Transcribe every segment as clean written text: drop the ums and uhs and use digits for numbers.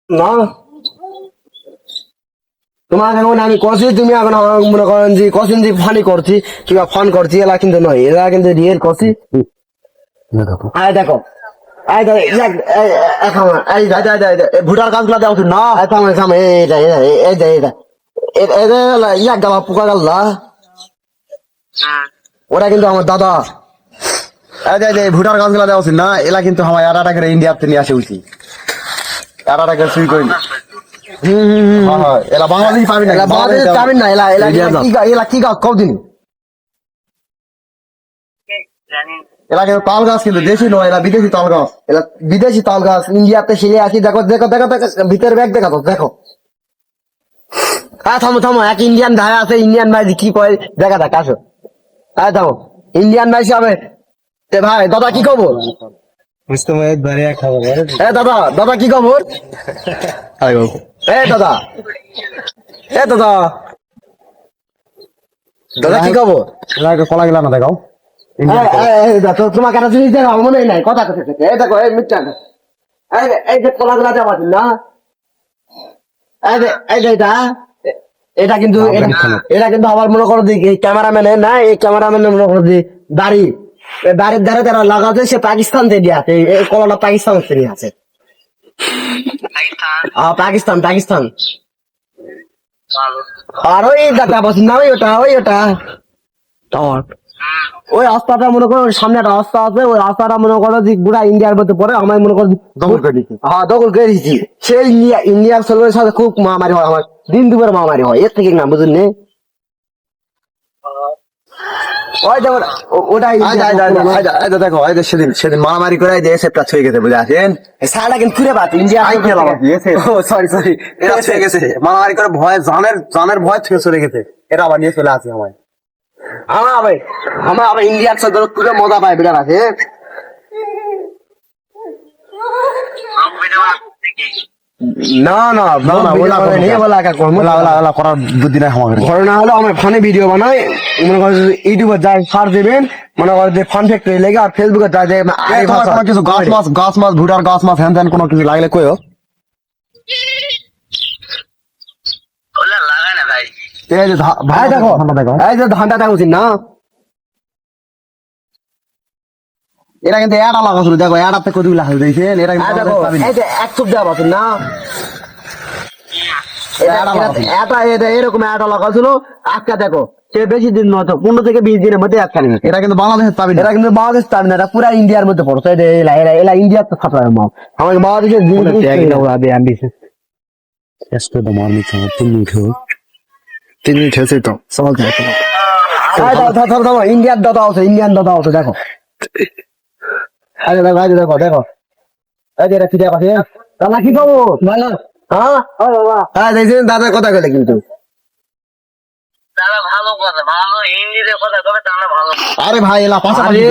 না তোমাকে এখন আমি কছি, তুমি এখন মনে করেন যে কছিন যে ফানি করছি কিংবা ফোন করছি, এলা কিন্তু নয়, এলা কিন্তু রিয়েল করছি। আয় দেখো, আয় দেখো, ভুটার গাছগুলা দেওয়া না, থামে থামে, এইটা এইটা এইটা এটা ইয়াক গালা পোকা গাল্লা, ওরা কিন্তু আমার দাদা। ভুটার গাছগুলা দেওয়া উচিত না, এলা কিন্তু আমার এরাটাকে ইন্ডিয়াতে নিয়ে আসা উচিত, এরাটাকে সুই করি। এলা বাংলাদেশ পাবি না, বাংলাদেশ পাবেন না, এলা এলা এলা কি গাছ কদিন, এলা কিন্তু তাল গাছ, কিন্তু দেশি নয়, এলা বিদেশি তাল গাছ। এলা বিদেশি তাল গাছ, ইন্ডিয়াতে শিলে আসি। দেখো দেখো দেখো দেখো ভিতরে ব্যাগ দেখা তো দেখো। হ্যাঁ থামো থামো, এক ইন্ডিয়ান ভাই আছে, ইন্ডিয়ান ভাই কি কয় দেখা দেখ আসো। হ্যাঁ থামো, ইন্ডিয়ান ভাই হবে ভাই। দাদা কি খবর? দাদা দাদা কি খবর? দাদা দাদা দাদা কি খবর? কলা গেলা না দেখাও, তোমাকে একটা জিনিস দেখো মনে নাই কথা কথা এই দেখো, এই মিথ্যা এই যে কলা গুলা দেওয়া না, এই যে এটা কিন্তু এটা কিন্তু আবার মনে করো যে ক্যামেরাম্যানে না, এই ক্যামেরাম্যানের মনে করো যে দাড়ি, দাড়ির ধারে যারা লাগাতে সে পাকিস্তান থেকে আছে, এই কলাটা পাকিস্তান থেকে আছে। পাকিস্তান পাকিস্তান। আর ওই দাদা বলছি না, ওই ওটা ওই ওটা ওই রাস্তাটা মনে করো সামনে একটা রাস্তা আছে, ওই রাস্তাটা মনে করো যে পুরা ইন্ডিয়ার মধ্যে পড়ে, আমার মনে করো দখল করে দিচ্ছি। হ্যাঁ দখল করে দিচ্ছি। সেই ইন্ডিয়ার ছেলের সাথে খুব মারামারি হয়, আমার দিন দুপুরে মারামারি হয়, এর থেকে না বুঝুন নে। ওই দেখো ওটাই দেখো, সেদিন সেদিন মারামারি করে সেপটা ছুঁয়ে গেছে, বুঝে আছেন, সারা কিন্তু ফিরে পাচ্ছি ইন্ডিয়া। সরি সরি, এরা ছুঁয়ে গেছে মারামারি করে, ভয় জানের জানের ভয় ছুঁয়ে চলে গেছে, এটা আবার নিয়ে চলে আসে আমায়। আমার আবার ইন্ডিয়ার সাথে পুরো মজা পায় বিরাট আছে। না না করার বুদ্ধি নাই আমার, ঘরে না হলে আমার ফোনে ভিডিও বানাই, মনে করেন ইউটিউবে যাই সার্চ দেবেন, মনে করেন যে ফান ফ্যাক্টরি লেগে, আর ফেসবুকে যাই যে কোনো কিছু গাছ মাছ ভুটার গাছ মাছ হ্যান ত্যান কোনো কিছু লাগলে কইও। এই যে ভাই দেখো, এই যে ধানটা দেখো না, এরা কিন্তু এড়া লাগাছিল, দেখো এড়াতে কত লাগাই দিয়েছেন, এরা দেখো এই যে এক চুপ দেওয়া পাচ্ছেন না, এরকম একটা লাগাছিল আটকা। দেখো সে বেশি দিন নয়, 15 থেকে 20 দিনের মধ্যে আটকা নেবে। এটা কিন্তু বাংলাদেশের পাবি না, এটা কিন্তু বাংলাদেশ পাবি না, এটা পুরা ইন্ডিয়ার মধ্যে পড়ছে। এলা ইন্ডিয়ার তো খাতা মাল, আমাকে বাংলাদেশের ইন্ডিয়ার দাদা আছে, ইন্ডিয়ান দাদা আছে দেখো। আরে দেখো দেখো দেখো, এই যে এটা ফিরে পাশে দাদা কি খবর? হ্যাঁ দেখছেন দাদার কথা কইলে কিন্তু আরে ভাই এলা পাশাপাশি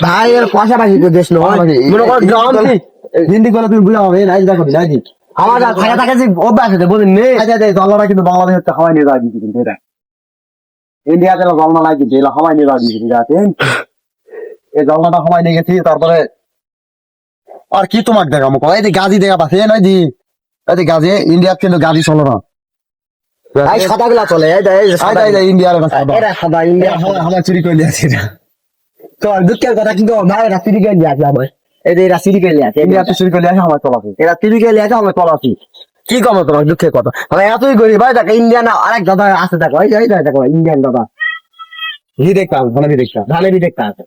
ভাই এর পাশাপাশি তো দেশ নয়, মনে করো গ্রাম হিন্দি করে তুমি বুঝা হবে না, দেখো নাকি আমার থাকা থাকে যে অভ্যাস আছে বুঝলেন নে। জলটা কিন্তু বাংলাদেশের হাওয়াই নিয়ে যাওয়া দিচ্ছে, কিন্তু এটা ইন্ডিয়াতে জল না লাগে, কিন্তু এলা হাওয়াই নিয়ে যাওয়া দিচ্ছে, ঠিক আছে? এই জলটা হাওয়াই নিয়ে গেছি, তারপরে আর কি তোমাকে দেখাবো, এই যে গাজি দেখা পাচ্ছে নয় জি, এই যে গাজি ইন্ডিয়ার কিন্তু গাজি চলো না, সাদা গুলা চলে ইন্ডিয়ার ইন্ডিয়া চুরি করে দিয়েছে। তো দুঃখের কথা কিন্তু ভাই এরা চুরি করে নিয়ে আসে আমার, এই যে এরা চুরি করে নিয়ে আসে, ইন্ডিয়াতে চুরি করে আসে আমার চলাফি, এরা চুরি করে নিয়ে আসে আমার চলাফি। কি কমো তোমার দুঃখের কথা, আমি এতই গরিব ভাই। দেখো ইন্ডিয়ান আরেক দাদা আছে, দেখো এই দেখো ইন্ডিয়ান দাদা, দেখতাম ধানের দেখতাম আছে।